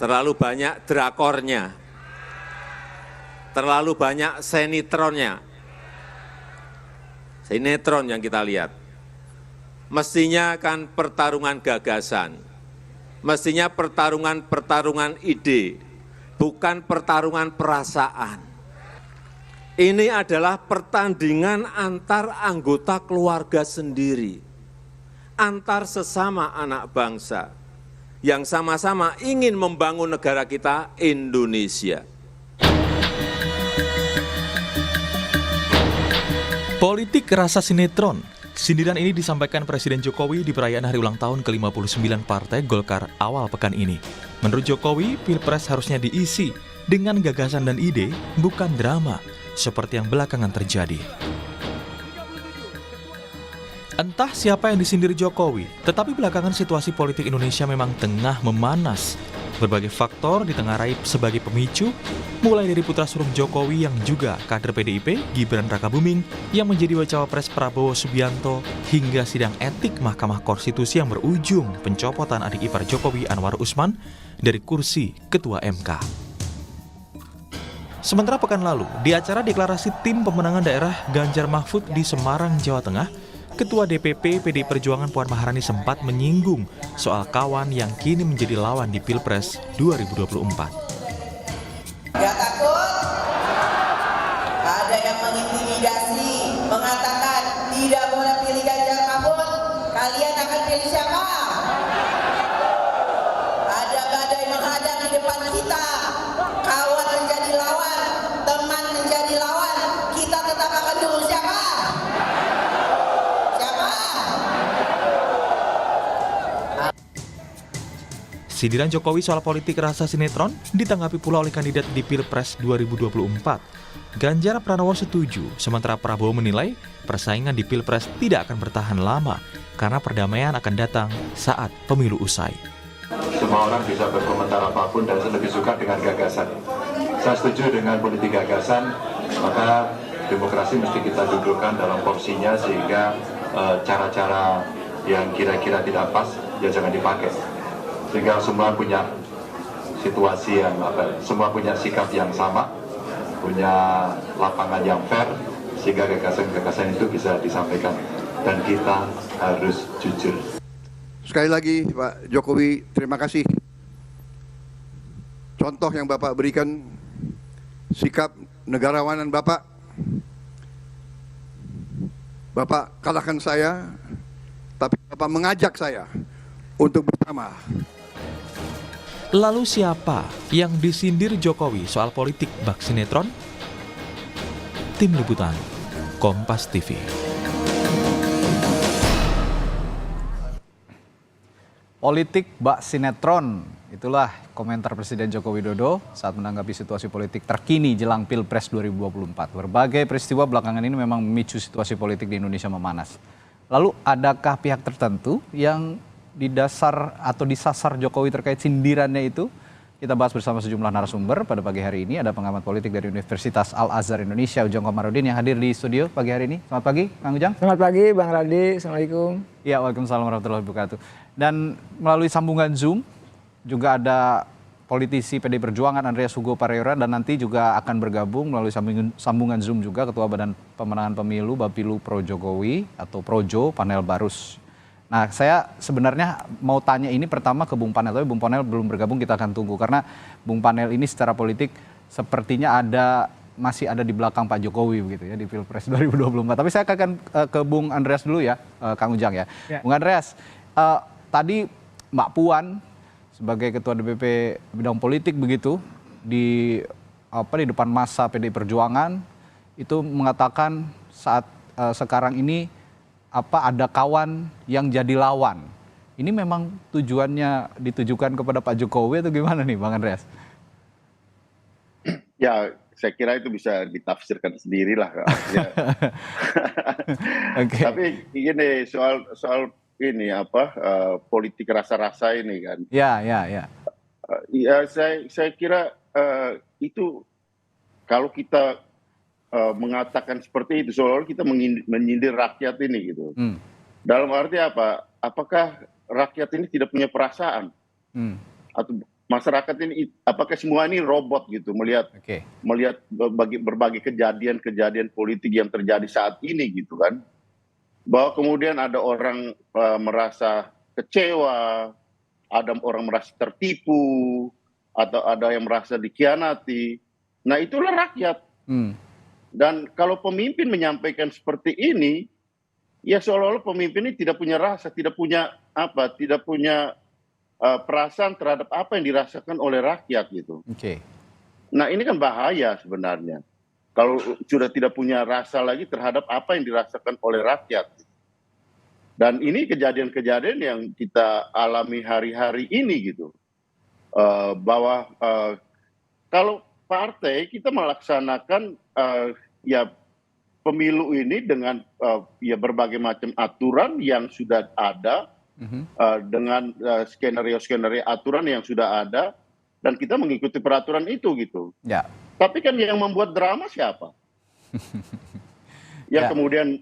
terlalu banyak drakornya, terlalu banyak sinetronnya. Sinetron yang kita lihat. Mestinya kan pertarungan gagasan, mestinya pertarungan ide, bukan pertarungan perasaan. Ini adalah pertandingan antar anggota keluarga sendiri, antar sesama anak bangsa, yang sama-sama ingin membangun negara kita, Indonesia. Politik rasa sinetron. Sindiran ini disampaikan Presiden Jokowi di perayaan hari ulang tahun ke-59 Partai Golkar awal pekan ini. Menurut Jokowi, Pilpres harusnya diisi dengan gagasan dan ide, bukan drama, seperti yang belakangan terjadi. Entah siapa yang disindir Jokowi, tetapi belakangan situasi politik Indonesia memang tengah memanas. Berbagai faktor ditengarai sebagai pemicu, mulai dari putra sulung Jokowi yang juga kader PDIP, Gibran Rakabuming, yang menjadi Cawapres Prabowo Subianto, hingga sidang etik Mahkamah Konstitusi yang berujung pencopotan adik ipar Jokowi Anwar Usman dari kursi Ketua MK. Sementara pekan lalu, di acara deklarasi tim pemenangan daerah Ganjar Mahfud di Semarang, Jawa Tengah, Ketua DPP PDI Perjuangan Puan Maharani sempat menyinggung soal kawan yang kini menjadi lawan di Pilpres 2024. Gak takut? Ada yang mengintimidasi, mengatakan tidak boleh pilih Ganjar Mahfud, kalian akan pilih siapa? Ada badai menghadang di depan kita, kawan menjadi lawan, teman menjadi lawan, kita tetap akan dukung siapa? Sindiran Jokowi soal politik rasa sinetron ditanggapi pula oleh kandidat di Pilpres 2024. Ganjar Pranowo setuju, sementara Prabowo menilai persaingan di Pilpres tidak akan bertahan lama karena perdamaian akan datang saat pemilu usai. Semua orang bisa berkomentar apapun dan saya lebih suka dengan gagasan. Saya setuju dengan politik gagasan, maka demokrasi mesti kita dudukkan dalam porsinya sehingga cara-cara yang kira-kira tidak pas ya jangan dipakai. Sehingga semua punya situasi yang semua punya sikap yang sama, punya lapangan yang fair, sehingga gagasan-gagasan itu bisa disampaikan dan kita harus jujur. Sekali lagi Pak Jokowi, terima kasih. Contoh yang Bapak berikan, sikap negarawanan Bapak. Bapak kalahkan saya, tapi Bapak mengajak saya untuk bersama. Lalu siapa yang disindir Jokowi soal politik bak sinetron? Tim Liputan, Kompas TV. Politik bak sinetron, itulah komentar Presiden Joko Widodo saat menanggapi situasi politik terkini jelang Pilpres 2024. Berbagai peristiwa belakangan ini memang memicu situasi politik di Indonesia memanas. Lalu adakah pihak tertentu yang didasar atau disasar Jokowi terkait sindirannya itu? Kita bahas bersama sejumlah narasumber pada pagi hari ini. Ada pengamat politik dari Universitas Al-Azhar Indonesia, Ujang Komarudin, yang hadir di studio pagi hari ini. Selamat pagi, Kang Ujang. Selamat pagi, Bang Radi. Assalamualaikum. Ya, waalaikumsalam warahmatullahi wabarakatuh. Dan melalui sambungan Zoom juga ada politisi PDI Perjuangan Andreas Hugo Parera, dan nanti juga akan bergabung melalui sambungan Zoom juga Ketua Badan Pemenangan Pemilu Bapilu Pro Jokowi atau Projo, Panel Barus. Nah, saya sebenarnya mau tanya ini pertama ke Bung Panel, tapi Bung Panel belum bergabung, kita akan tunggu. Karena Bung Panel ini secara politik sepertinya masih ada di belakang Pak Jokowi begitu ya di Pilpres 2024. Tapi saya akan ke Bung Andreas dulu ya, Kang Ujang ya. Bung Andreas, tadi Mbak Puan sebagai Ketua DPP Bidang Politik begitu di depan massa PDI Perjuangan itu mengatakan saat sekarang ini ada kawan yang jadi lawan. Ini memang tujuannya ditujukan kepada Pak Jokowi atau gimana nih, Bang Andreas? Ya, saya kira itu bisa ditafsirkan sendirilah. Okay. Tapi gini, soal ini politik rasa-rasa ini kan. Ya. Ya, saya kira itu kalau kita mengatakan seperti itu, seolah-olah kita menyindir rakyat ini gitu. Dalam arti apa? Apakah rakyat ini tidak punya perasaan? Atau masyarakat ini apakah semua ini robot gitu melihat berbagai kejadian politik yang terjadi saat ini gitu kan, bahwa kemudian ada orang merasa kecewa, ada orang merasa tertipu, atau ada yang merasa dikhianati. Nah itulah rakyat. Dan kalau pemimpin menyampaikan seperti ini, ya seolah-olah pemimpin ini tidak punya rasa, tidak punya perasaan terhadap apa yang dirasakan oleh rakyat gitu. Nah ini kan bahaya sebenarnya. Kalau sudah tidak punya rasa lagi terhadap apa yang dirasakan oleh rakyat. Dan ini kejadian-kejadian yang kita alami hari-hari ini gitu. Bahwa kalau partai kita melaksanakan ya pemilu ini dengan ya berbagai macam aturan yang sudah ada, dengan skenario-skenario aturan yang sudah ada, dan kita mengikuti peraturan itu gitu. Tapi kan yang membuat drama siapa? Yang kemudian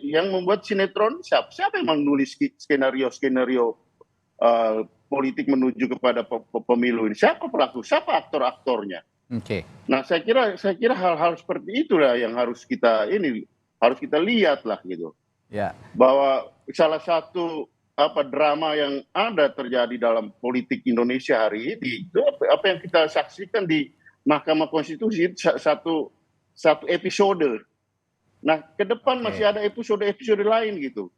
yang membuat sinetron siapa yang menulis skenario politik menuju kepada pemilu ini? Siapa pelaku? Siapa aktor-aktornya? Nah, saya kira hal-hal seperti itulah yang harus kita lihat lah gitu. Bahwa salah satu drama yang ada terjadi dalam politik Indonesia hari ini itu apa yang kita saksikan di Mahkamah Konstitusi, satu episode. Nah, ke depan masih ada episode lain gitu.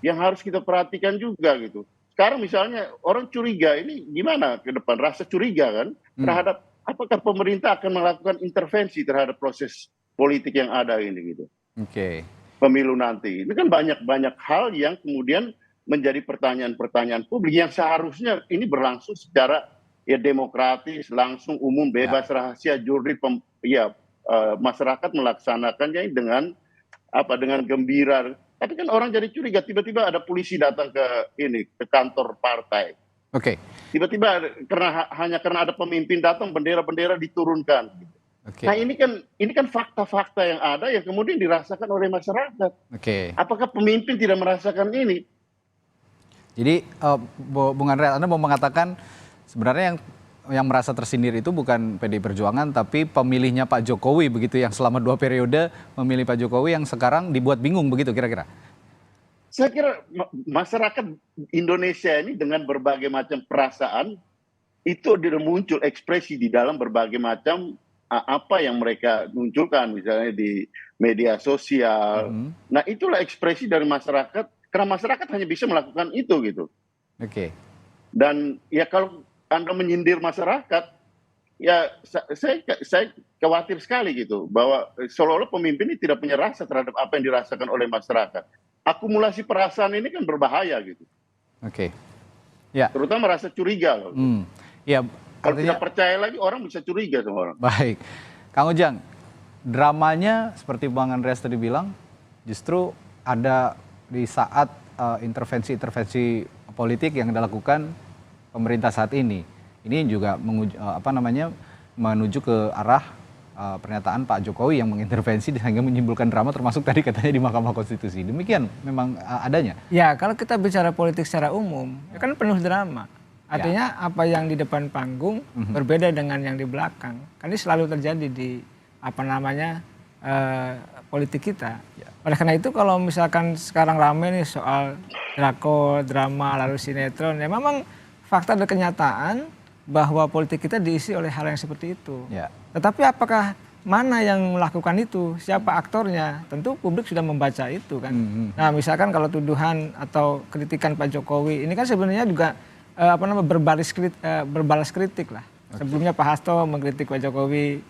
Yang harus kita perhatikan juga gitu. Sekarang misalnya orang curiga, ini gimana ke depan? Rasa curiga kan terhadap apakah pemerintah akan melakukan intervensi terhadap proses politik yang ada ini gitu. Pemilu nanti. Ini kan banyak hal yang kemudian menjadi pertanyaan-pertanyaan publik yang seharusnya ini berlangsung secara ya demokratis, langsung, umum, bebas, rahasia, jurdil, masyarakat melaksanakannya dengan gembira. Tapi kan orang jadi curiga, tiba-tiba ada polisi datang ke kantor partai. Tiba-tiba hanya karena ada pemimpin datang, bendera-bendera diturunkan. Nah ini kan fakta-fakta yang ada yang kemudian dirasakan oleh masyarakat. Apakah pemimpin tidak merasakan ini? Jadi Bung Andre, Anda mau mengatakan sebenarnya yang merasa tersindir itu bukan PDI Perjuangan, tapi pemilihnya Pak Jokowi begitu, yang selama 2 periode memilih Pak Jokowi yang sekarang dibuat bingung begitu kira-kira? Saya kira masyarakat Indonesia ini dengan berbagai macam perasaan itu muncul ekspresi di dalam berbagai macam apa yang mereka munculkan, misalnya di media sosial. Nah itulah ekspresi dari masyarakat, karena masyarakat hanya bisa melakukan itu gitu. Dan ya kalau Anda menyindir masyarakat, ya saya khawatir sekali gitu, bahwa seolah-olah pemimpin ini tidak punya rasa terhadap apa yang dirasakan oleh masyarakat. Akumulasi perasaan ini kan berbahaya gitu. Terutama rasa curiga. Kalau tidak percaya lagi, orang bisa curiga sama orang. Baik, Kang Ujang, dramanya seperti Bang Andreas tadi bilang, justru ada di saat intervensi-intervensi politik yang dilakukan pemerintah saat ini. Ini juga menuju ke arah pernyataan Pak Jokowi yang mengintervensi sehingga menimbulkan drama, termasuk tadi katanya di Mahkamah Konstitusi. Demikian memang adanya. Ya, kalau kita bicara politik secara umum, ya kan penuh drama. Artinya apa yang di depan panggung berbeda dengan yang di belakang. Kan ini selalu terjadi di politik kita. Oleh karena itu kalau misalkan sekarang rame nih soal drakor, drama, lalu sinetron, ya memang fakta dan kenyataan bahwa politik kita diisi oleh hal yang seperti itu. Tetapi apakah mana yang melakukan itu, siapa aktornya, tentu publik sudah membaca itu kan. Nah misalkan kalau tuduhan atau kritikan Pak Jokowi, ini kan sebenarnya juga berbalas kritik lah. Sebelumnya Pak Hasto mengkritik Pak Jokowi,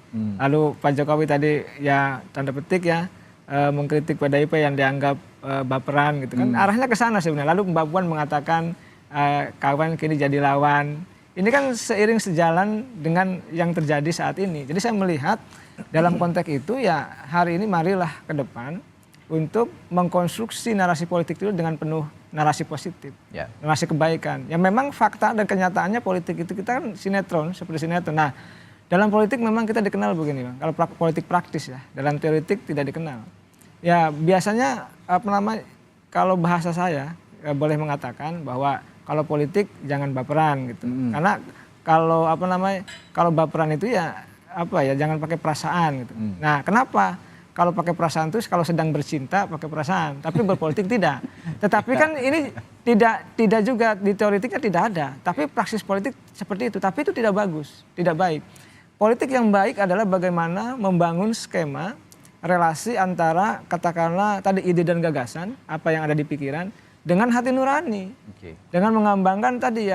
lalu Pak Jokowi tadi ya tanda petik ya mengkritik PDIP yang dianggap baperan gitu kan. Arahnya ke sana sebenarnya. Lalu Mbak Puan mengatakan kawan kini jadi lawan. Ini kan seiring sejalan dengan yang terjadi saat ini. Jadi saya melihat dalam konteks itu ya hari ini marilah ke depan untuk mengkonstruksi narasi politik itu dengan penuh narasi positif, narasi kebaikan. Ya memang fakta dan kenyataannya politik itu kita kan sinetron, seperti sinetron. Nah dalam politik memang kita dikenal begini Bang, kalau politik praktis ya, dalam teoretik tidak dikenal. Ya biasanya kalau bahasa saya boleh mengatakan bahwa kalau politik jangan baperan gitu. Karena kalau kalau baperan itu ya jangan pakai perasaan gitu. Nah, kenapa? Kalau pakai perasaan itu kalau sedang bercinta pakai perasaan, tapi berpolitik tidak. Tetapi kan ini tidak juga di teoritiknya tidak ada, tapi praksis politik seperti itu. Tapi itu tidak bagus, tidak baik. Politik yang baik adalah bagaimana membangun skema relasi antara katakanlah tadi ide dan gagasan, apa yang ada di pikiran dengan hati nurani. Dengan mengembangkan tadi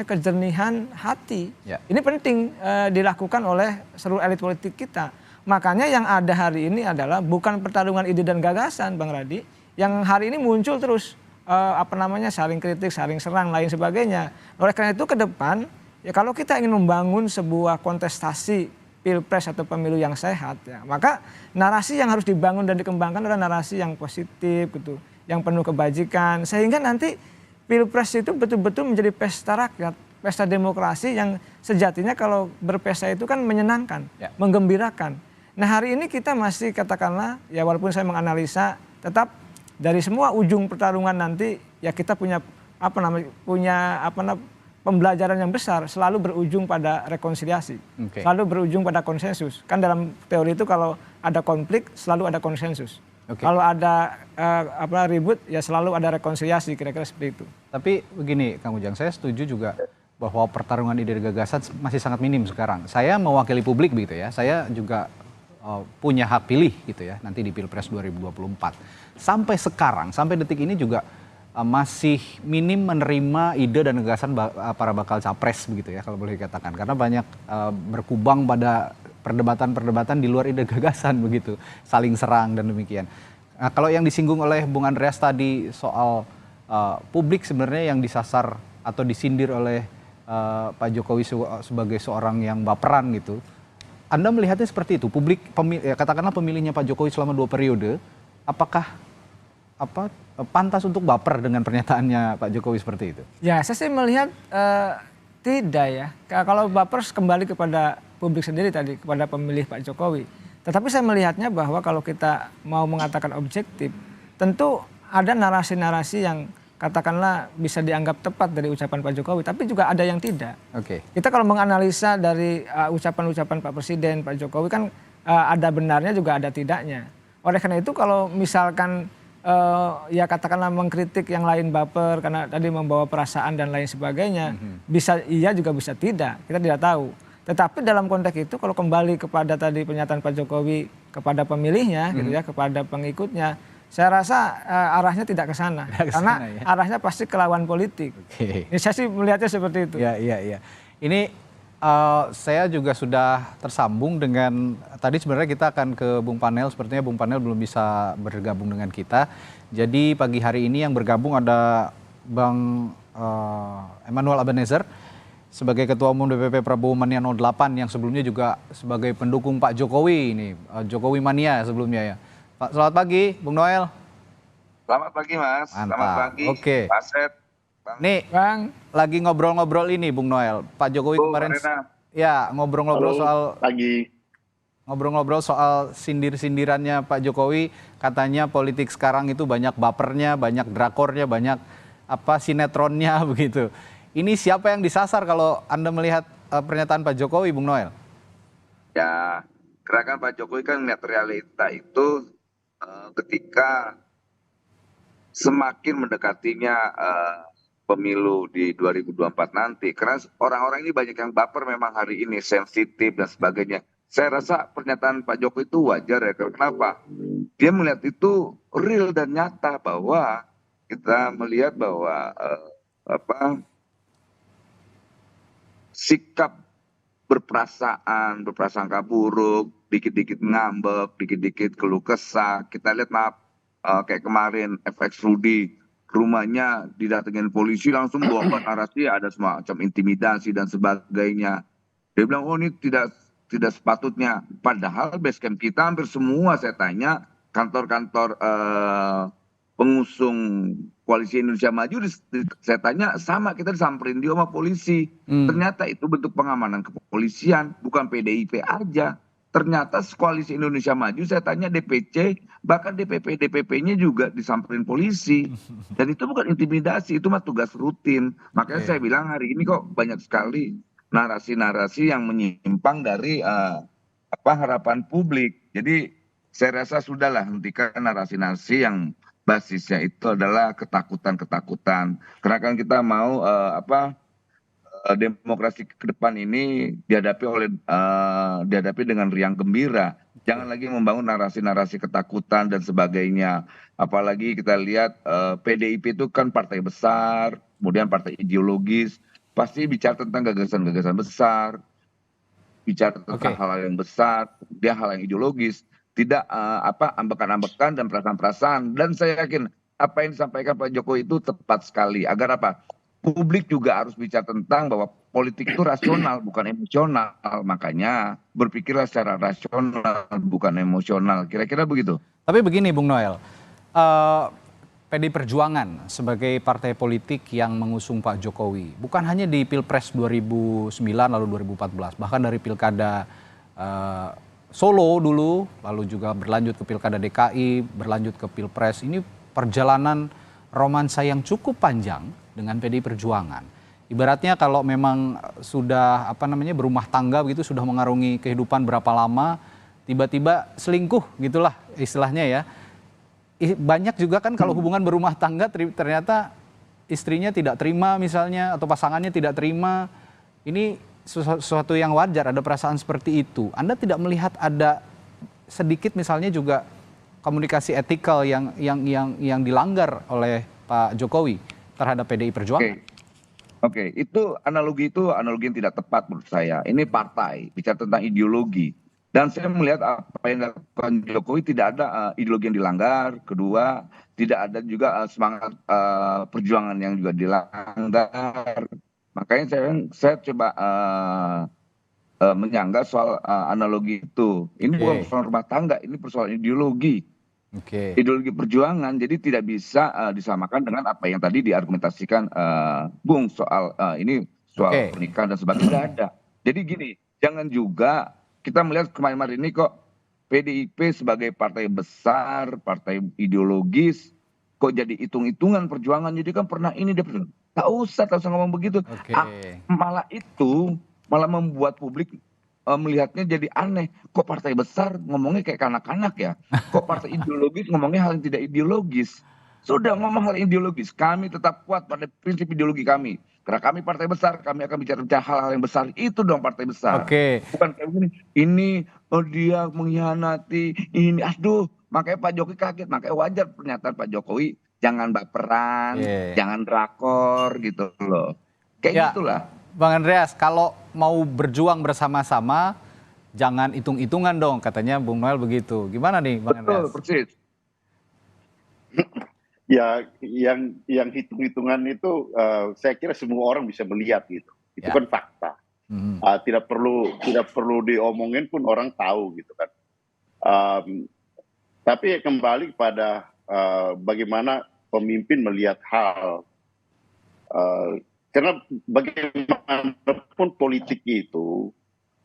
kejernihan hati. Ini penting dilakukan oleh seluruh elit politik kita. Makanya yang ada hari ini adalah bukan pertarungan ide dan gagasan, Bang Radi, yang hari ini muncul terus saling kritik, saling serang, lain sebagainya. Oleh karena itu ke depan, ya kalau kita ingin membangun sebuah kontestasi pilpres atau pemilu yang sehat, ya, maka narasi yang harus dibangun dan dikembangkan adalah narasi yang positif, gitu, yang penuh kebajikan, sehingga nanti pilpres itu betul-betul menjadi pesta rakyat, pesta demokrasi yang sejatinya kalau berpesta itu kan menyenangkan, menggembirakan. Nah hari ini kita masih katakanlah, ya walaupun saya menganalisa, tetap dari semua ujung pertarungan nanti ya kita punya pembelajaran yang besar, selalu berujung pada rekonsiliasi, selalu berujung pada konsensus. Kan dalam teori itu kalau ada konflik selalu ada konsensus. Kalau ada ribut ya selalu ada rekonsiliasi, kira-kira seperti itu. Tapi begini Kang Ujang, saya setuju juga bahwa pertarungan ide dan gagasan masih sangat minim sekarang. Saya mewakili publik begitu ya, saya juga punya hak pilih gitu ya nanti di Pilpres 2024. Sampai sekarang, sampai detik ini juga masih minim menerima ide dan gagasan para bakal capres begitu ya kalau boleh dikatakan. Karena banyak berkubang pada perdebatan-perdebatan di luar ide gagasan begitu, saling serang dan demikian. Nah, kalau yang disinggung oleh Bung Andreas tadi soal publik sebenarnya yang disasar atau disindir oleh Pak Jokowi sebagai seorang yang baperan gitu. Anda melihatnya seperti itu, publik katakanlah pemilihnya Pak Jokowi selama 2 periode, apakah pantas untuk baper dengan pernyataannya Pak Jokowi seperti itu? Ya, saya sih melihat tidak ya. Kalau baper kembali kepada publik sendiri tadi, kepada pemilih Pak Jokowi. Tetapi saya melihatnya bahwa kalau kita mau mengatakan objektif, tentu ada narasi-narasi yang katakanlah bisa dianggap tepat dari ucapan Pak Jokowi, tapi juga ada yang tidak. Kita kalau menganalisa dari ucapan-ucapan Pak Presiden, Pak Jokowi kan ada benarnya juga ada tidaknya. Oleh karena itu kalau misalkan ya katakanlah mengkritik yang lain baper karena tadi membawa perasaan dan lain sebagainya, bisa iya juga bisa tidak, kita tidak tahu. Tetapi dalam konteks itu kalau kembali kepada tadi pernyataan Pak Jokowi kepada pemilihnya gitu ya, kepada pengikutnya, saya rasa arahnya tidak ke sana, karena arahnya pasti ke lawan politik. Ini saya sih melihatnya seperti itu. Iya. Ini saya juga sudah tersambung dengan, tadi sebenarnya kita akan ke Bung Panel, sepertinya Bung Panel belum bisa bergabung dengan kita. Jadi pagi hari ini yang bergabung ada Bang Emmanuel Ebenezer sebagai Ketua Umum DPP Prabowo Mania 08 yang sebelumnya juga sebagai pendukung Pak Jokowi ini, Jokowi Mania sebelumnya ya. Pak, selamat pagi, Bung Noel. Selamat pagi, Mas. Mantap. Selamat pagi, Pak Seth. Nih, Bang, lagi ngobrol-ngobrol ini, Bung Noel. Pak Jokowi kemarin, ya ngobrol-ngobrol soal ngobrol-ngobrol soal sindir-sindirannya Pak Jokowi. Katanya politik sekarang itu banyak bapernya, banyak drakornya, banyak sinetronnya begitu. Ini siapa yang disasar kalau Anda melihat pernyataan Pak Jokowi, Bung Noel? Ya, gerakan Pak Jokowi kan melihat realita itu ketika semakin mendekatinya pemilu di 2024 nanti. Karena orang-orang ini banyak yang baper memang hari ini, sensitif dan sebagainya. Saya rasa pernyataan Pak Jokowi itu wajar ya. Kenapa? Dia melihat itu real dan nyata bahwa kita melihat bahwa sikap berprasangka buruk, dikit-dikit ngambek, dikit-dikit keluh kesah. Kita lihat kayak kemarin FX Rudy, rumahnya didatengin polisi langsung bawa narasi ada semacam intimidasi dan sebagainya. Dia bilang oh ini tidak sepatutnya. Padahal base camp kita hampir semua saya tanya kantor-kantor pengusung Koalisi Indonesia Maju saya tanya sama kita disamperin dia sama polisi. Ternyata itu bentuk pengamanan kepolisian, bukan PDIP aja. ternyata koalisi Indonesia Maju, saya tanya DPC, bahkan DPP-nya juga disamperin polisi. Dan itu bukan intimidasi, itu mah tugas rutin. Makanya saya bilang hari ini kok banyak sekali narasi-narasi yang menyimpang dari harapan publik. Jadi saya rasa sudahlah, hentikan narasi-narasi yang basisnya itu adalah ketakutan-ketakutan. Karena kan kita mau demokrasi ke depan ini dihadapi dengan riang gembira. Jangan lagi membangun narasi-narasi ketakutan dan sebagainya. Apalagi kita lihat PDIP itu kan partai besar, kemudian partai ideologis, pasti bicara tentang gagasan-gagasan besar, bicara tentang hal-hal yang besar, dia hal yang ideologis, tidak ambekan-ambekan dan perasaan-perasaan. Dan saya yakin apa yang disampaikan Pak Jokowi itu tepat sekali. Agar apa? Publik juga harus bicara tentang bahwa politik itu rasional, bukan emosional. Makanya berpikirlah secara rasional, bukan emosional. Kira-kira begitu. Tapi begini Bung Noel, PDI Perjuangan sebagai partai politik yang mengusung Pak Jokowi, bukan hanya di Pilpres 2009 lalu 2014, bahkan dari Pilkada Solo dulu, lalu juga berlanjut ke Pilkada DKI, berlanjut ke Pilpres. Ini perjalanan romansa yang cukup panjang dengan PDI Perjuangan. Ibaratnya kalau memang sudah berumah tangga begitu, sudah mengarungi kehidupan berapa lama, tiba-tiba selingkuh gitulah istilahnya ya. Banyak juga kan kalau hubungan berumah tangga ternyata istrinya tidak terima misalnya, atau pasangannya tidak terima. Ini sesuatu yang wajar, ada perasaan seperti itu. Anda tidak melihat ada sedikit misalnya juga komunikasi etikal yang dilanggar oleh Pak Jokowi terhadap PDI Perjuangan? Oke, itu analogi yang tidak tepat menurut saya. Ini partai, bicara tentang ideologi. Dan saya melihat apa yang dilakukan Jokowi tidak ada ideologi yang dilanggar. Kedua, tidak ada juga semangat perjuangan yang juga dilanggar. Makanya saya coba menyanggah soal analogi itu. Ini bukan persoalan rumah tangga, ini persoalan ideologi. Ideologi perjuangan, jadi tidak bisa disamakan dengan apa yang tadi diargumentasikan Bung soal ini soal pernikahan dan sebagainya. Tidak ada. Jadi gini, jangan juga kita melihat kemarin ini kok PDIP sebagai partai besar, partai ideologis, kok jadi hitung-hitungan perjuangan. Jadi kan pernah ini dia pernah. Tak usah ngomong begitu. Malah membuat publik melihatnya jadi aneh. Kok partai besar ngomongnya kayak kanak-kanak ya? Kok partai ideologis ngomongnya hal yang tidak ideologis? Sudah ngomong hal ideologis, kami tetap kuat pada prinsip ideologi kami. Karena kami partai besar, kami akan bicara hal-hal yang besar. Itu dong partai besar. Bukan kayak gini, ini dia mengkhianati, ini aduh. Makanya Pak Jokowi kaget, makanya wajar pernyataan Pak Jokowi, jangan baperan, jangan drakor gitu loh. Kayak gitulah. Bang Andreas, kalau mau berjuang bersama-sama, jangan hitung-hitungan dong, katanya Bung Noel begitu. Gimana nih Bang Andreas? Betul, persis. Ya, yang hitung-hitungan itu saya kira semua orang bisa melihat gitu. Itu kan fakta. Tidak perlu diomongin pun orang tahu gitu kan. Tapi kembali pada bagaimana pemimpin melihat hal. Karena bagaimanapun politik itu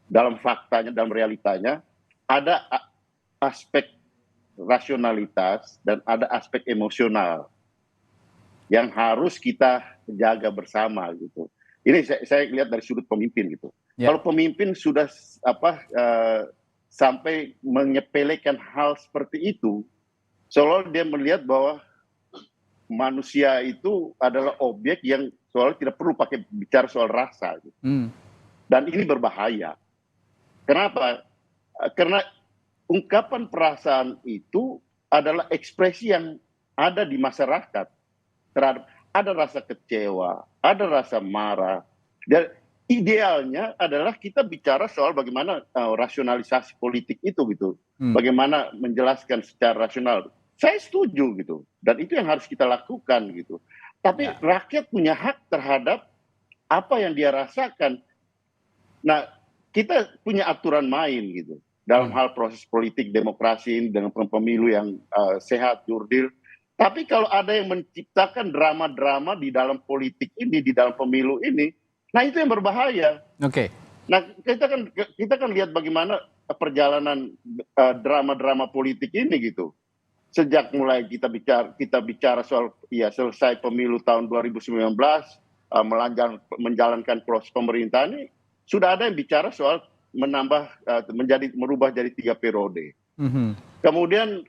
dalam faktanya, dalam realitanya ada aspek rasionalitas dan ada aspek emosional yang harus kita jaga bersama gitu. Ini saya lihat dari sudut pemimpin gitu. Kalau pemimpin sudah sampai menyepelekan hal seperti itu, seolah dia melihat bahwa manusia itu adalah objek yang soalnya tidak perlu pakai bicara soal rasa gitu. Dan ini berbahaya. Kenapa? Karena ungkapan perasaan itu adalah ekspresi yang ada di masyarakat terhadap, ada rasa kecewa, ada rasa marah. Dan idealnya adalah kita bicara soal bagaimana rasionalisasi politik itu gitu. Bagaimana menjelaskan secara rasional. Saya setuju gitu. Dan itu yang harus kita lakukan gitu. Tapi rakyat punya hak terhadap apa yang dia rasakan. Nah, kita punya aturan main gitu. Dalam hal proses politik demokrasi ini dengan pemilu yang sehat, jurdil. Tapi kalau ada yang menciptakan drama-drama di dalam politik ini, di dalam pemilu ini, nah itu yang berbahaya. Nah kita kan lihat bagaimana perjalanan drama-drama politik ini gitu. Sejak mulai kita bicara soal selesai pemilu tahun 2019, menjalankan proses pemerintahan ini, sudah ada yang bicara soal merubah jadi 3 periode. Kemudian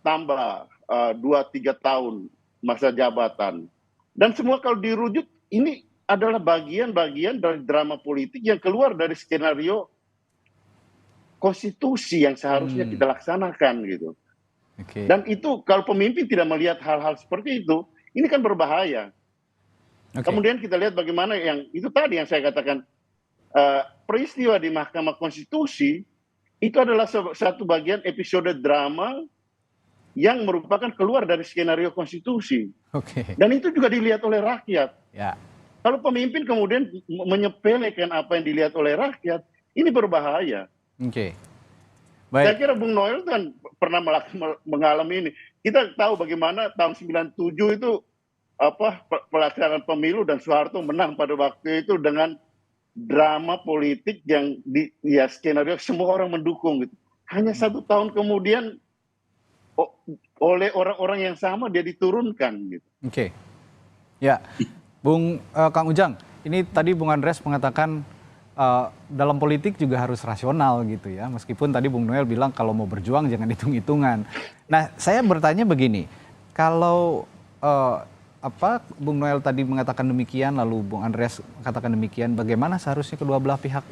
tambah 2-3 tahun masa jabatan. Dan semua kalau dirujuk, ini adalah bagian-bagian dari drama politik yang keluar dari skenario konstitusi yang seharusnya kita laksanakan gitu. Dan itu kalau pemimpin tidak melihat hal-hal seperti itu, ini kan berbahaya. Kemudian kita lihat bagaimana yang itu tadi yang saya katakan, peristiwa di Mahkamah Konstitusi itu adalah satu bagian episode drama yang merupakan keluar dari skenario konstitusi. Dan itu juga dilihat oleh rakyat. Kalau pemimpin kemudian menyepelekan apa yang dilihat oleh rakyat, ini berbahaya. Saya kira Bung Noel kan pernah mengalami ini. Kita tahu bagaimana tahun 97 itu pelaksanaan pemilu dan Soeharto menang pada waktu itu dengan drama politik yang skenario semua orang mendukung gitu. Hanya 1 tahun kemudian oleh orang-orang yang sama dia diturunkan gitu. Ya, Bung Kang Ujang, ini tadi Bung Andreas mengatakan dalam politik juga harus rasional gitu ya. Meskipun tadi Bung Noel bilang kalau mau berjuang jangan hitung-hitungan. Nah, saya bertanya begini, kalau Bung Noel tadi mengatakan demikian, lalu Bung Andreas mengatakan demikian, bagaimana seharusnya kedua belah pihak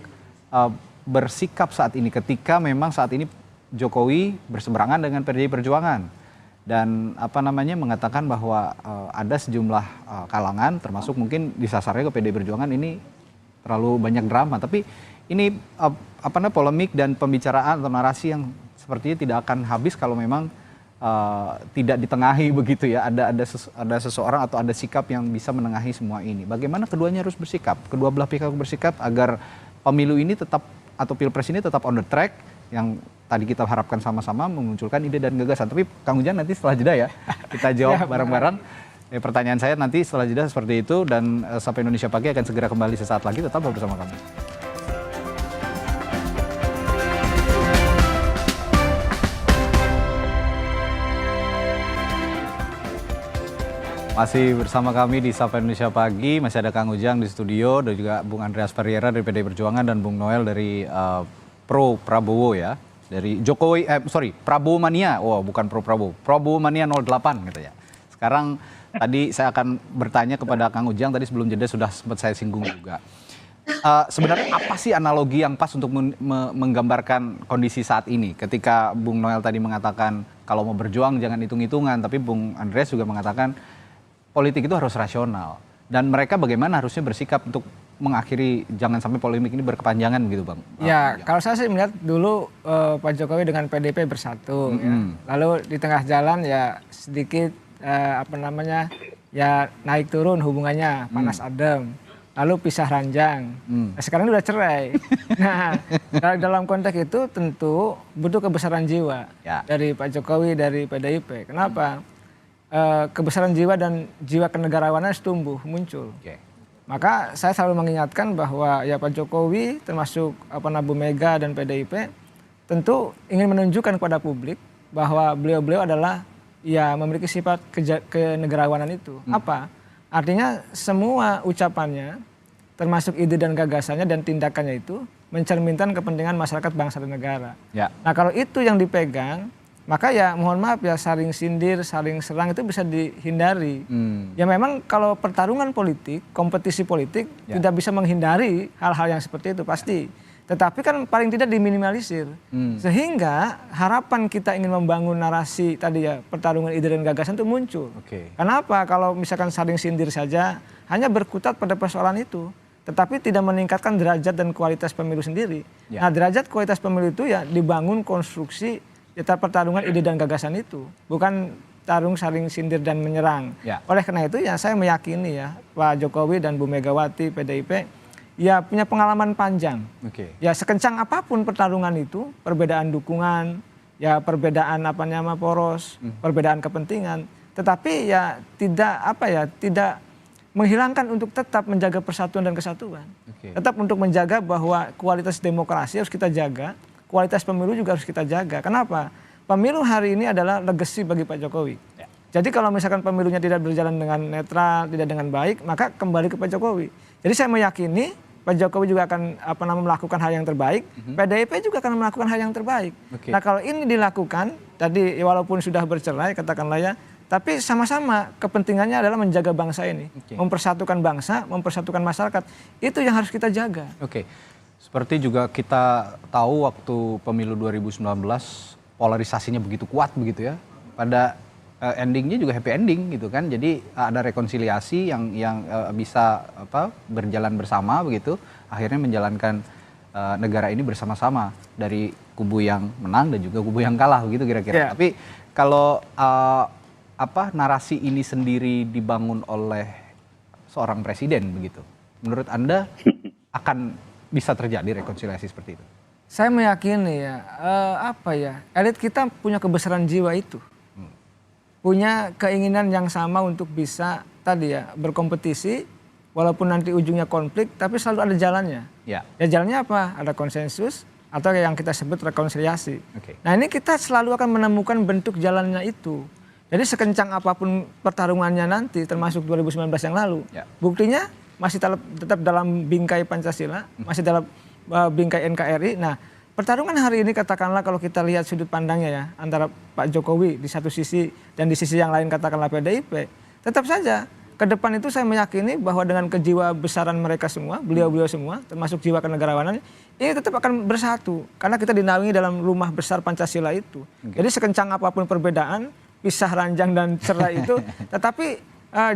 bersikap saat ini ketika memang saat ini Jokowi berseberangan dengan PDI Perjuangan dan mengatakan bahwa ada sejumlah kalangan termasuk mungkin disasarnya ke PDI Perjuangan ini terlalu banyak drama, tapi ini polemik dan pembicaraan atau narasi yang sepertinya tidak akan habis kalau memang tidak ditengahi begitu ya. Ada seseorang atau ada sikap yang bisa menengahi semua ini. Bagaimana keduanya harus bersikap? Kedua belah pihak bersikap agar pemilu ini tetap atau pilpres ini tetap on the track yang tadi kita harapkan sama-sama memunculkan ide dan gagasan. Tapi Kang Ujang nanti setelah jeda ya kita jawab bareng-bareng. Pertanyaan saya nanti setelah jeda seperti itu dan Sapa Indonesia Pagi akan segera kembali sesaat lagi, tetap bersama kami. Masih bersama kami di Sapa Indonesia Pagi, masih ada Kang Ujang di studio dan juga Bung Andreas Ferreira dari PDI Perjuangan dan Bung Noel dari Pro Prabowo ya. Dari Jokowi, Prabowo Mania, bukan Pro Prabowo, Prabowo Mania 08 gitu ya. Sekarang tadi saya akan bertanya kepada Kang Ujang, tadi sebelum jeda sudah sempat saya singgung juga. Sebenarnya apa sih analogi yang pas untuk menggambarkan kondisi saat ini? Ketika Bung Noel tadi mengatakan kalau mau berjuang jangan hitung-hitungan, tapi Bung Andreas juga mengatakan politik itu harus rasional. Dan mereka bagaimana harusnya bersikap untuk mengakhiri jangan sampai polemik ini berkepanjangan gitu Bang? Ya, kalau saya sih melihat dulu Pak Jokowi dengan PDIP bersatu. Ya. Lalu di tengah jalan ya sedikit naik turun hubungannya panas adem, lalu pisah ranjang. Nah, sekarang ini udah cerai. Nah, dalam konteks itu tentu butuh kebesaran jiwa dari Pak Jokowi, dari PDIP. Kenapa? Kebesaran jiwa dan jiwa kenegarawanan harus tumbuh muncul. Maka saya selalu mengingatkan bahwa ya Pak Jokowi termasuk Bu Mega dan PDIP tentu ingin menunjukkan kepada publik bahwa beliau-beliau adalah memiliki sifat kenegarawanan itu. Apa? Artinya semua ucapannya, termasuk ide dan gagasannya dan tindakannya itu mencerminkan kepentingan masyarakat, bangsa dan negara. Nah kalau itu yang dipegang, maka ya mohon maaf ya saling sindir, saling serang itu bisa dihindari. Ya memang kalau pertarungan politik, kompetisi politik tidak bisa menghindari hal-hal yang seperti itu pasti. Tetapi kan paling tidak diminimalisir. Sehingga harapan kita ingin membangun narasi tadi ya pertarungan ide dan gagasan itu muncul. Kenapa? Kalau misalkan saling sindir saja hanya berkutat pada persoalan itu. Tetapi tidak meningkatkan derajat dan kualitas pemilu sendiri. Nah derajat kualitas pemilu itu ya dibangun konstruksi pertarungan ide dan gagasan itu. Bukan tarung saling sindir dan menyerang. Oleh karena itu ya saya meyakini ya Pak Jokowi dan Bu Megawati PDIP ya punya pengalaman panjang. Ya sekencang apapun pertarungan itu, perbedaan dukungan, ya perbedaan poros, perbedaan kepentingan, tetapi ya tidak menghilangkan untuk tetap menjaga persatuan dan kesatuan. Tetap untuk menjaga bahwa kualitas demokrasi harus kita jaga, kualitas pemilu juga harus kita jaga. Kenapa? Pemilu hari ini adalah legacy bagi Pak Jokowi. Jadi kalau misalkan pemilunya tidak berjalan dengan netral, tidak dengan baik, maka kembali ke Pak Jokowi. Jadi saya meyakini Pak Jokowi juga akan melakukan hal yang terbaik, PDIP juga akan melakukan hal yang terbaik. Nah kalau ini dilakukan, tadi walaupun sudah bercerai katakanlah ya, tapi sama-sama kepentingannya adalah menjaga bangsa ini, mempersatukan bangsa, mempersatukan masyarakat. Itu yang harus kita jaga. Seperti juga kita tahu waktu pemilu 2019 polarisasinya begitu kuat begitu ya. Pada endingnya juga happy ending gitu kan. Jadi ada rekonsiliasi yang bisa berjalan bersama begitu. Akhirnya menjalankan negara ini bersama-sama dari kubu yang menang dan juga kubu yang kalah begitu kira-kira. Tapi kalau narasi ini sendiri dibangun oleh seorang presiden begitu, menurut Anda akan bisa terjadi rekonsiliasi seperti itu? Saya meyakini ya, elit kita punya kebesaran jiwa itu, punya keinginan yang sama untuk bisa tadi ya berkompetisi, walaupun nanti ujungnya konflik, tapi selalu ada jalannya. Ya jalannya apa? Ada konsensus atau yang kita sebut rekonsiliasi. Nah ini kita selalu akan menemukan bentuk jalannya itu. Jadi sekencang apapun pertarungannya nanti, termasuk 2019 yang lalu, buktinya masih tetap dalam bingkai Pancasila, masih dalam bingkai NKRI. Nah, pertarungan hari ini katakanlah kalau kita lihat sudut pandangnya ya, antara Pak Jokowi di satu sisi dan di sisi yang lain katakanlah PDIP, tetap saja ke depan itu saya meyakini bahwa dengan kejiwa besaran mereka semua, beliau-beliau semua, termasuk jiwa kenegarawanan, ini tetap akan bersatu. Karena kita dinaungi dalam rumah besar Pancasila itu. Jadi sekencang apapun perbedaan, pisah ranjang dan cerai itu, tetapi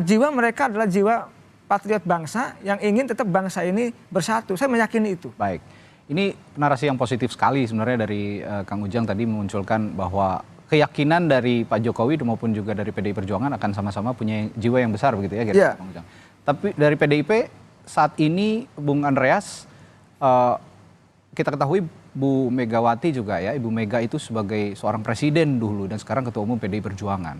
jiwa mereka adalah jiwa patriot bangsa yang ingin tetap bangsa ini bersatu. Saya meyakini itu. Baik, ini narasi yang positif sekali sebenarnya dari Kang Ujang tadi memunculkan bahwa keyakinan dari Pak Jokowi maupun juga dari PDI Perjuangan akan sama-sama punya jiwa yang besar begitu ya, Kang Ujang. Tapi dari PDIP saat ini, Bung Andreas, kita ketahui Bu Megawati juga ya, Ibu Mega itu sebagai seorang presiden dulu dan sekarang Ketua Umum PDI Perjuangan.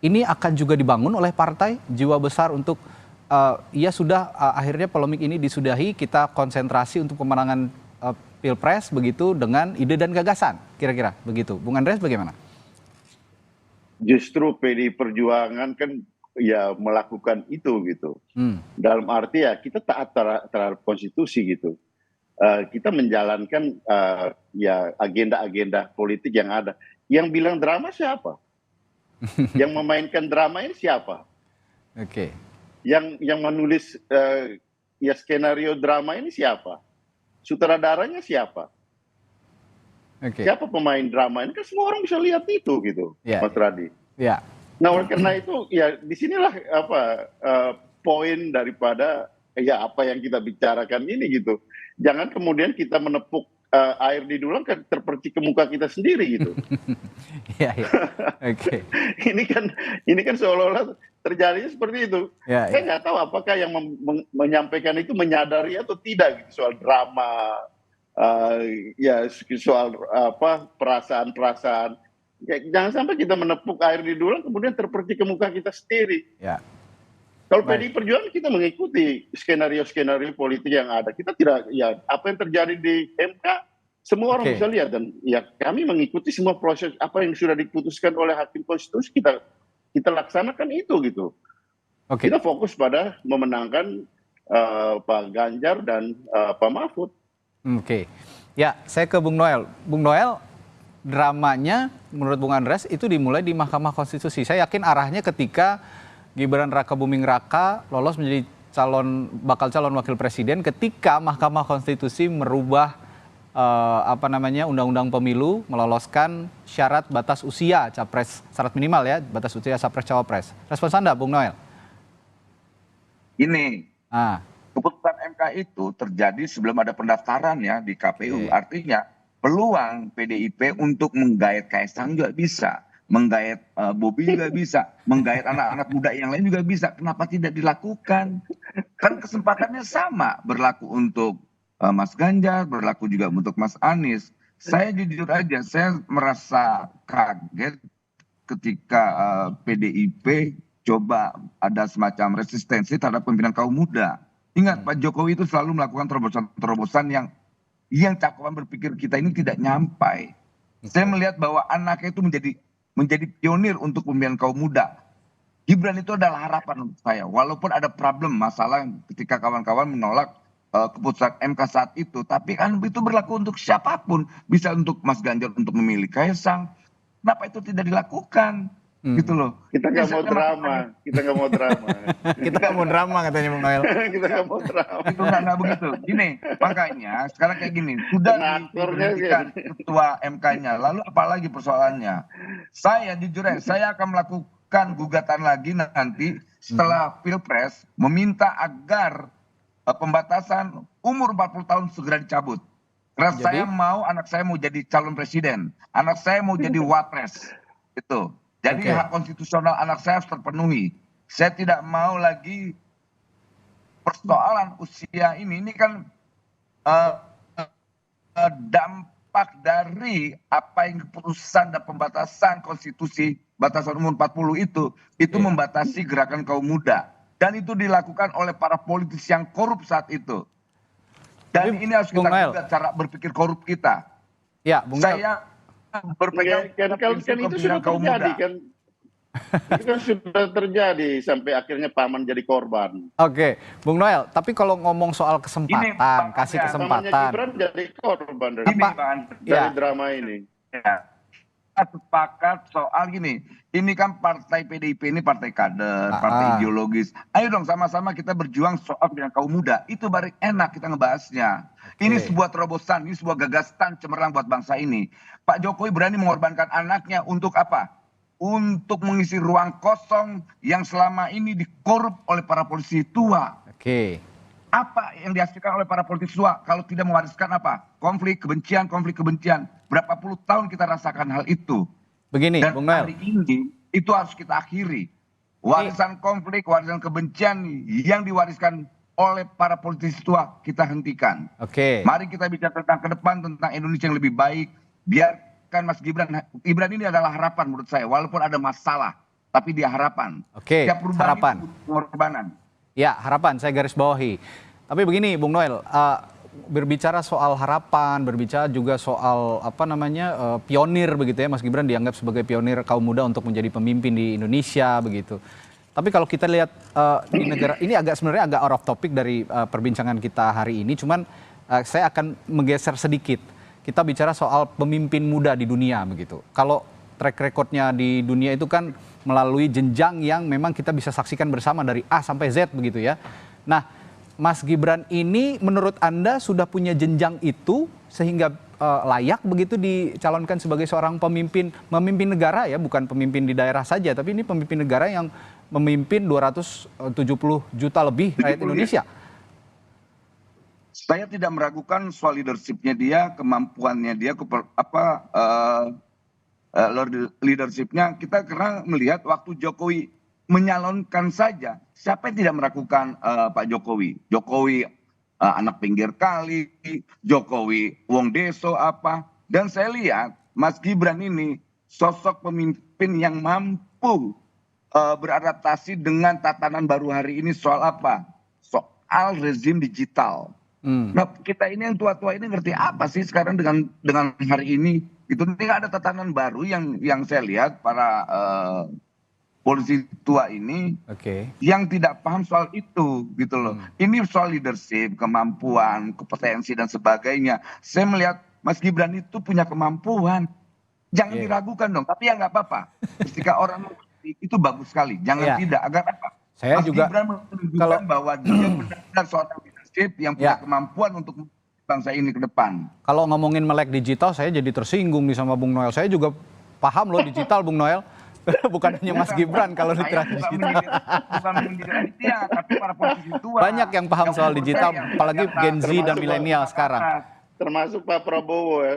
Ini akan juga dibangun oleh partai jiwa besar untuk akhirnya polemik ini disudahi, kita konsentrasi untuk pemenangan Pilpres begitu dengan ide dan gagasan, kira-kira begitu. Bung Andreas bagaimana? Justru PDI Perjuangan kan ya melakukan itu gitu. Dalam arti ya kita taat terhadap konstitusi gitu. Kita menjalankan ya agenda-agenda politik yang ada. Yang bilang drama siapa? Yang memainkan drama ini siapa? Yang menulis ya skenario drama ini siapa? Sutradaranya siapa? Siapa pemain drama ini? Kan semua orang bisa lihat itu gitu, Mas Radi. Nah oleh karena itu ya disinilah poin daripada ya apa yang kita bicarakan ini gitu. Jangan kemudian kita menepuk air di dulang terpercik ke muka kita sendiri gitu. Ini kan seolah-olah terjadi seperti itu. Saya nggak tahu apakah yang menyampaikan itu menyadari atau tidak gitu soal drama, soal perasaan-perasaan. Jangan sampai kita menepuk air di dulang kemudian terpercik ke muka kita sendiri. Kalau PDI Perjuangan kita mengikuti skenario-skenario politik yang ada. Kita tidak, ya apa yang terjadi di MK, semua orang bisa lihat. Dan ya kami mengikuti semua proses apa yang sudah diputuskan oleh Hakim Konstitusi, kita laksanakan itu gitu. Kita fokus pada memenangkan Pak Ganjar dan Pak Mahfud. Ya, saya ke Bung Noel. Bung Noel, dramanya menurut Bung Andreas itu dimulai di Mahkamah Konstitusi. Saya yakin arahnya ketika Gibran Raka Buming Raka lolos menjadi bakal calon wakil presiden ketika Mahkamah Konstitusi merubah undang-undang pemilu, meloloskan syarat batas usia capres, syarat minimal ya, batas usia capres cawapres. Respons Anda, Bung Noel? Ini keputusan MK itu terjadi sebelum ada pendaftaran ya di KPU. Artinya peluang PDIP untuk menggait Kaisang juga bisa, menggait Bobi juga bisa, menggait anak-anak muda yang lain juga bisa. Kenapa tidak dilakukan? Kan kesempatannya sama, berlaku untuk Mas Ganjar, berlaku juga untuk Mas Anies. Saya jujur aja, saya merasa kaget ketika PDIP coba ada semacam resistensi terhadap pimpinan kaum muda. Ingat, Pak Jokowi itu selalu melakukan terobosan-terobosan yang yang cakupan berpikir kita ini tidak nyampai. Saya melihat bahwa anaknya itu menjadi pionir untuk pemilihan kaum muda. Gibran itu adalah harapan untuk saya. Walaupun ada problem masalah ketika kawan-kawan menolak keputusan MK saat itu, tapi kan itu berlaku untuk siapapun. Bisa untuk Mas Ganjar untuk memilih Kaisang. Kenapa itu tidak dilakukan? Gitu loh. Kita nggak mau drama. Kita nggak mau drama. Kita nggak mau drama katanya Bung Noel. Kita nggak mau drama. Itu nggak begitu. Gini, makanya sekarang kayak gini. Sudah diberhentikan ketua MK-nya. Lalu apalagi persoalannya? Saya jujur ya, saya akan melakukan gugatan lagi nanti setelah Pilpres meminta agar pembatasan umur 40 tahun segera dicabut. Karena saya mau anak saya mau jadi calon presiden, anak saya mau jadi wapres, gitu. Jadi hak konstitusional anak saya harus terpenuhi. Saya tidak mau lagi persoalan usia ini kan dampak dari apa yang keputusan dan pembatasan konstitusi batasan umur 40 itu membatasi gerakan kaum muda. Dan itu dilakukan oleh para politisi yang korup saat itu. Dan ini harus kita juga cara berpikir korup kita. Ya, Bung Noel. Saya berpegang kan itu sudah terjadi kan. Itu kan sudah terjadi sampai akhirnya paman jadi korban. Oke, Bung Noel, tapi kalau ngomong soal kesempatan, kasih kesempatan. Pamannya Gibran jadi korban dari drama ini. Ya. Sepakat soal gini, ini kan partai PDIP ini partai kader, partai ideologis. Ayo dong sama-sama kita berjuang soal dengan kaum muda. Itu baru enak kita ngebahasnya. Ini sebuah terobosan, ini sebuah gagasan cemerlang buat bangsa ini. Pak Jokowi berani mengorbankan anaknya untuk apa? Untuk mengisi ruang kosong yang selama ini dikorup oleh para polisi tua. Apa yang dihasilkan oleh para politisi tua kalau tidak mewariskan apa? Konflik kebencian. Berapa puluh tahun kita rasakan hal itu. Begini, dan Bung Noel. hari ini itu harus kita akhiri. Warisan konflik, warisan kebencian yang diwariskan oleh para politisi tua kita hentikan. Mari kita bicara tentang ke depan, tentang Indonesia yang lebih baik. Biarkan Mas Gibran ini adalah harapan menurut saya. Walaupun ada masalah, tapi dia harapan. Setiap perubahan harapan. Itu pengorbanan. Ya, harapan saya garis bawahi. Tapi begini, Bung Noel, berbicara soal harapan, berbicara juga soal pionir begitu ya, Mas Gibran dianggap sebagai pionir kaum muda untuk menjadi pemimpin di Indonesia begitu. Tapi kalau kita lihat di negara ini sebenarnya agak out of topic dari perbincangan kita hari ini, cuman saya akan menggeser sedikit. Kita bicara soal pemimpin muda di dunia begitu. Kalau track recordnya di dunia itu kan melalui jenjang yang memang kita bisa saksikan bersama dari A sampai Z begitu ya. Nah, Mas Gibran ini menurut Anda sudah punya jenjang itu sehingga layak begitu dicalonkan sebagai seorang memimpin negara ya, bukan pemimpin di daerah saja, tapi ini pemimpin negara yang memimpin 270 juta lebih rakyat Indonesia. Saya tidak meragukan soal leadership-nya dia, kemampuannya dia, leadership-nya. Kita karena melihat waktu Jokowi menyalonkan saja, siapa yang tidak meragukan Pak Jokowi? Jokowi anak pinggir kali, Jokowi wong deso apa. Dan saya lihat Mas Gibran ini sosok pemimpin yang mampu beradaptasi dengan tatanan baru hari ini soal apa? Soal rezim digital. Nah, kita ini yang tua-tua ini ngerti apa sih sekarang dengan hari ini? Itu tidak ada tatanan baru yang saya lihat para polisi tua ini yang tidak paham soal itu gitu loh. Ini soal leadership, kemampuan, kompetensi dan sebagainya. Saya melihat Mas Gibran itu punya kemampuan. Jangan diragukan dong, tapi ya nggak apa-apa. Ketika orang mengerti itu bagus sekali. Jangan tidak, agar apa? Saya Mas juga Gibran menunjukkan bahwa dia benar-benar seorang leadership yang punya kemampuan untuk bangsa ini ke depan. Kalau ngomongin melek digital, saya jadi tersinggung nih sama Bung Noel. Saya juga paham loh digital, Bung Noel. Bukan hanya Mas Gibran kalau literasi digital. Bukan menjadi dia, tapi para politisi tua. Banyak yang paham soal digital, apalagi Gen Z dan milenial sekarang. Termasuk Pak Prabowo ya.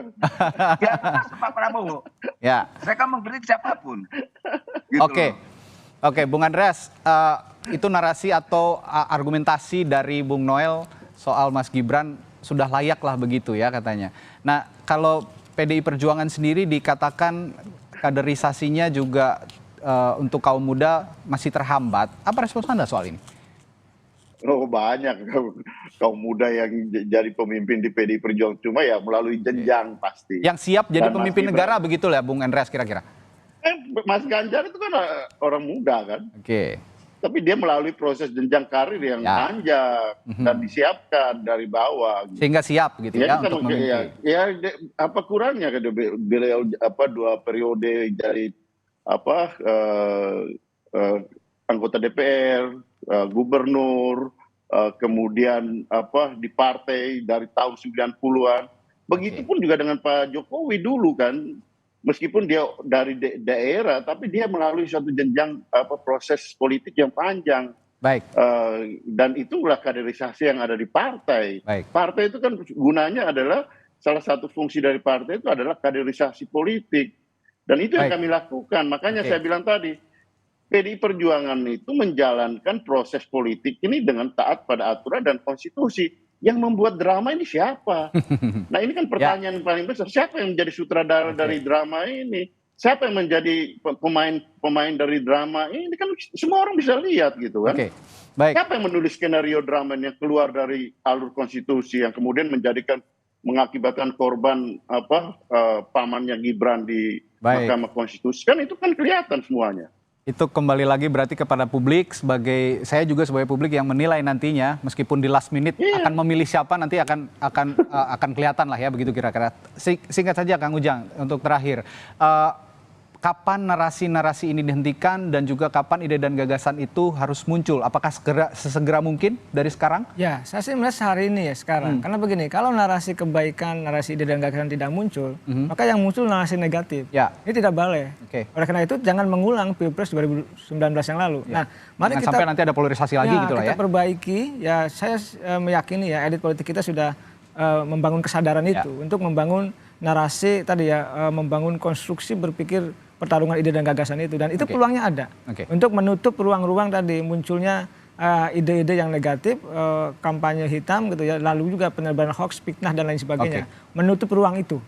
Ya, termasuk Pak Prabowo. Ya. Saya kan mengkritik siapapun. Gitu Oke, Bung Andreas, itu narasi atau argumentasi dari Bung Noel soal Mas Gibran sudah layak lah begitu ya katanya. Nah, kalau PDI Perjuangan sendiri dikatakan kaderisasinya juga untuk kaum muda masih terhambat. Apa respons Anda soal ini? Oh banyak kaum muda yang jadi pemimpin di PDI Perjuangan, cuma ya melalui jenjang pasti. Yang siap jadi Dan pemimpin Mas negara begitu ya Bung Andreas kira-kira? Mas Ganjar itu kan orang muda kan, Oke. tapi dia melalui proses jenjang karir yang Ya. panjang dan disiapkan dari bawah. Sehingga siap gitu ya untuk memimpin. Apa kurangnya kan beliau 2 periode jadi anggota DPR, gubernur, kemudian di partai dari tahun 90-an. Begitupun juga dengan Pak Jokowi dulu kan, meskipun dia dari daerah, tapi dia melalui suatu jenjang proses politik yang panjang. Baik. Dan itulah kaderisasi yang ada di partai. Baik. Partai itu kan gunanya adalah, salah satu fungsi dari partai itu adalah kaderisasi politik. Dan itu yang kami lakukan. Makanya saya bilang tadi, PDI Perjuangan itu menjalankan proses politik ini dengan taat pada aturan dan konstitusi. Yang membuat drama ini siapa? Nah ini kan pertanyaan paling besar. Siapa yang menjadi sutradara dari drama ini? Siapa yang menjadi pemain dari drama ini? Kan semua orang bisa lihat gitu kan. Baik. Siapa yang menulis skenario drama yang keluar dari alur konstitusi yang kemudian mengakibatkan korban pamannya Gibran di Mahkamah Konstitusi? Kan itu kan kelihatan semuanya. Itu kembali lagi berarti kepada publik, saya juga sebagai publik yang menilai nantinya, meskipun di last minute akan memilih siapa nanti akan kelihatan lah ya, begitu kira-kira. Singkat saja Kang Ujang untuk terakhir, kapan narasi-narasi ini dihentikan dan juga kapan ide dan gagasan itu harus muncul? Apakah sesegera mungkin dari sekarang? Ya, saya sih melihat hari ini ya sekarang. Karena begini, kalau narasi kebaikan, narasi ide dan gagasan tidak muncul, maka yang muncul narasi negatif. Ini tidak boleh. Oleh karena itu jangan mengulang Pilpres 2019 yang lalu. Nah, mari kita sampai nanti ada polarisasi lagi gitu lah ya. Kita perbaiki. Ya, saya meyakini ya elit politik kita sudah membangun kesadaran itu untuk membangun narasi tadi ya, membangun konstruksi berpikir pertarungan ide dan gagasan itu, dan itu peluangnya ada untuk menutup ruang-ruang tadi munculnya ide-ide yang negatif, kampanye hitam gitu ya, lalu juga penyebaran hoax, fitnah dan lain sebagainya, menutup ruang itu.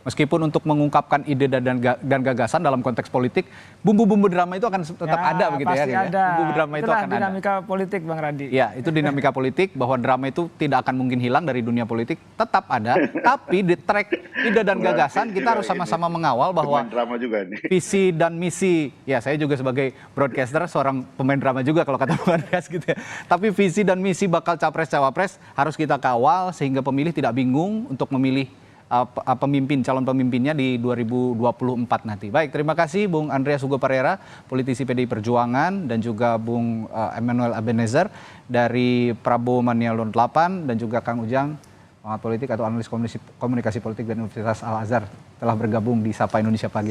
Meskipun untuk mengungkapkan ide dan gagasan dalam konteks politik, bumbu-bumbu drama itu akan tetap ada begitu pasti ya. ada. Bumbu drama itu akan dinamika politik Bang Radi. Ya, itu dinamika politik bahwa drama itu tidak akan mungkin hilang dari dunia politik, tetap ada. Tapi di track ide dan gagasan kita harus sama-sama mengawal bahwa drama juga nih. visi dan misi, ya saya juga sebagai broadcaster seorang pemain drama juga kalau kata Bang Andreas gitu ya. Tapi visi dan misi bakal capres-cawapres harus kita kawal sehingga pemilih tidak bingung untuk memilih calon pemimpinnya di 2024 nanti. Baik, terima kasih Bung Andreas Hugo Pereira, politisi PDI Perjuangan, dan juga Bung Emmanuel Ebenezer dari Prabowo Mania 8, dan juga Kang Ujang, pengamat politik atau analis komunikasi politik dari Universitas Al Azhar, telah bergabung di Sapa Indonesia Pagi.